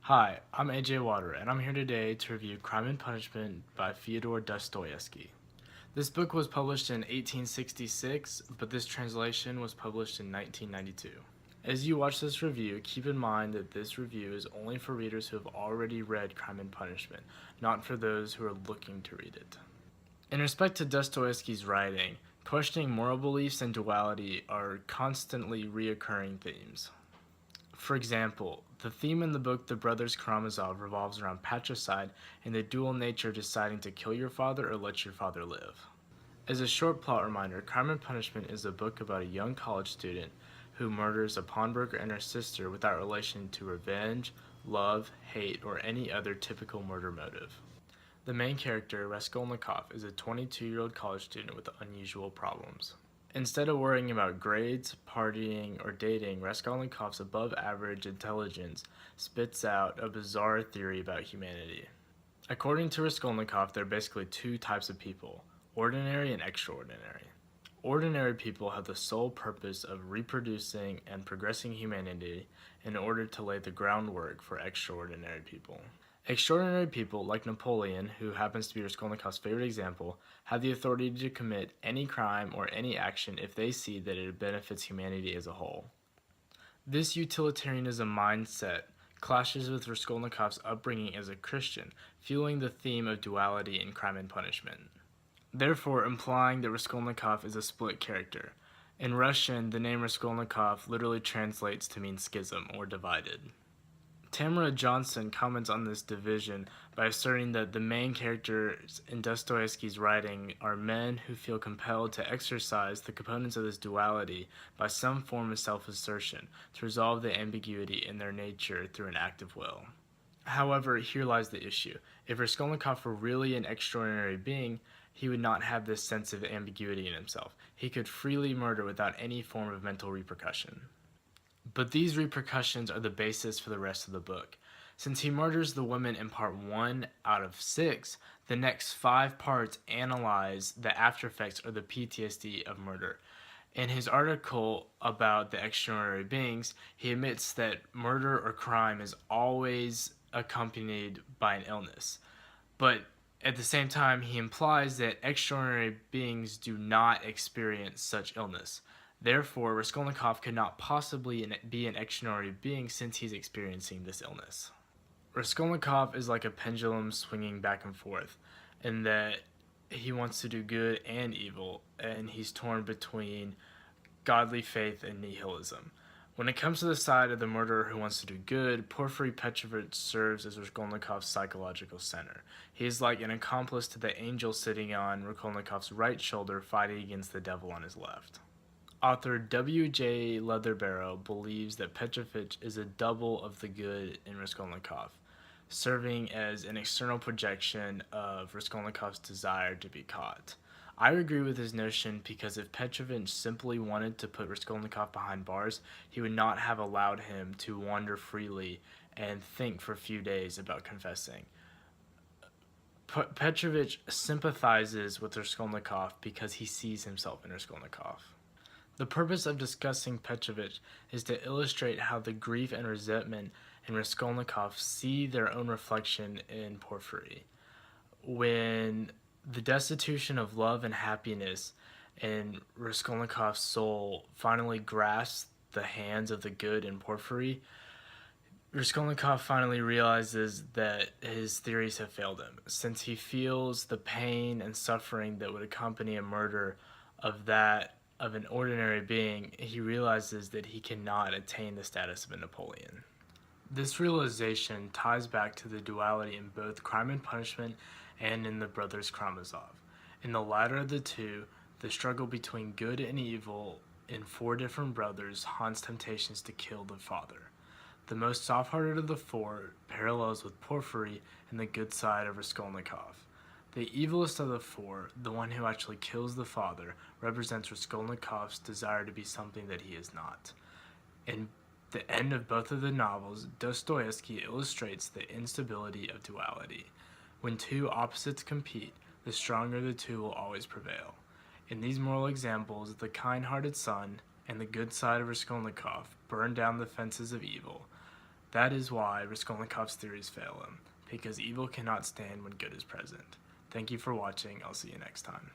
Hi, I'm Water, and I'm here today to review Crime and Punishment by Fyodor Dostoevsky. This book was published in 1866, but this translation was published in 1992. As you watch this review, keep in mind that this review is only for readers who have already read Crime and Punishment, not for those who are looking to read it. In respect to Dostoevsky's writing, questioning moral beliefs and duality are constantly reoccurring themes. For example, the theme in the book The Brothers Karamazov revolves around patricide and the dual nature of deciding to kill your father or let your father live. As a short plot reminder, Crime and Punishment is a book about a young college student who murders a pawnbroker and her sister without relation to revenge, love, hate, or any other typical murder motive. The main character, Raskolnikov, is a 22-year-old college student with unusual problems. Instead of worrying about grades, partying, or dating, Raskolnikov's above-average intelligence spits out a bizarre theory about humanity. According to Raskolnikov, there are basically two types of people, ordinary and extraordinary. Ordinary people have the sole purpose of reproducing and progressing humanity in order to lay the groundwork for extraordinary people. Extraordinary people, like Napoleon, who happens to be Raskolnikov's favorite example, have the authority to commit any crime or any action if they see that it benefits humanity as a whole. This utilitarianism mindset clashes with Raskolnikov's upbringing as a Christian, fueling the theme of duality in Crime and Punishment, therefore implying that Raskolnikov is a split character. In Russian, the name Raskolnikov literally translates to mean schism or divided. Tamara Johnson comments on this division by asserting that the main characters in Dostoevsky's writing are men who feel compelled to exercise the components of this duality by some form of self-assertion to resolve the ambiguity in their nature through an act of will. However, here lies the issue. If Raskolnikov were really an extraordinary being, he would not have this sense of ambiguity in himself. He could freely murder without any form of mental repercussion. But these repercussions are the basis for the rest of the book. Since he murders the women in part 1 out of 6, the next 5 parts analyze the after effects or the PTSD of murder. In his article about the extraordinary beings, he admits that murder or crime is always accompanied by an illness. But at the same time, he implies that extraordinary beings do not experience such illness. Therefore, Raskolnikov could not possibly be an extraordinary being since he's experiencing this illness. Raskolnikov is like a pendulum swinging back and forth, in that he wants to do good and evil, and he's torn between godly faith and nihilism. When it comes to the side of the murderer who wants to do good, Porfiry Petrovich serves as Raskolnikov's psychological center. He is like an accomplice to the angel sitting on Raskolnikov's right shoulder fighting against the devil on his left. Author W.J. Leatherbarrow believes that Petrovich is a double of the good in Raskolnikov, serving as an external projection of Raskolnikov's desire to be caught. I agree with his notion because if Petrovich simply wanted to put Raskolnikov behind bars, he would not have allowed him to wander freely and think for a few days about confessing. Petrovich sympathizes with Raskolnikov because he sees himself in Raskolnikov. The purpose of discussing Petrovich is to illustrate how the grief and resentment in Raskolnikov see their own reflection in Porfiry. When the destitution of love and happiness in Raskolnikov's soul finally grasps the hands of the good in Porfiry, Raskolnikov finally realizes that his theories have failed him, since he feels the pain and suffering that would accompany a murder of an ordinary being. He realizes that he cannot attain the status of a Napoleon. This realization ties back to the duality in both Crime and Punishment and in The Brothers Karamazov. In the latter of the two, the struggle between good and evil in 4 different brothers haunts temptations to kill the father. The most soft-hearted of the 4 parallels with Porfiry and the good side of Raskolnikov. The evilest of the 4, the one who actually kills the father, represents Raskolnikov's desire to be something that he is not. In the end of both of the novels, Dostoevsky illustrates the instability of duality. When 2 opposites compete, the stronger of the 2 will always prevail. In these moral examples, the kind-hearted son and the good side of Raskolnikov burn down the fences of evil. That is why Raskolnikov's theories fail him, because evil cannot stand when good is present. Thank you for watching. I'll see you next time.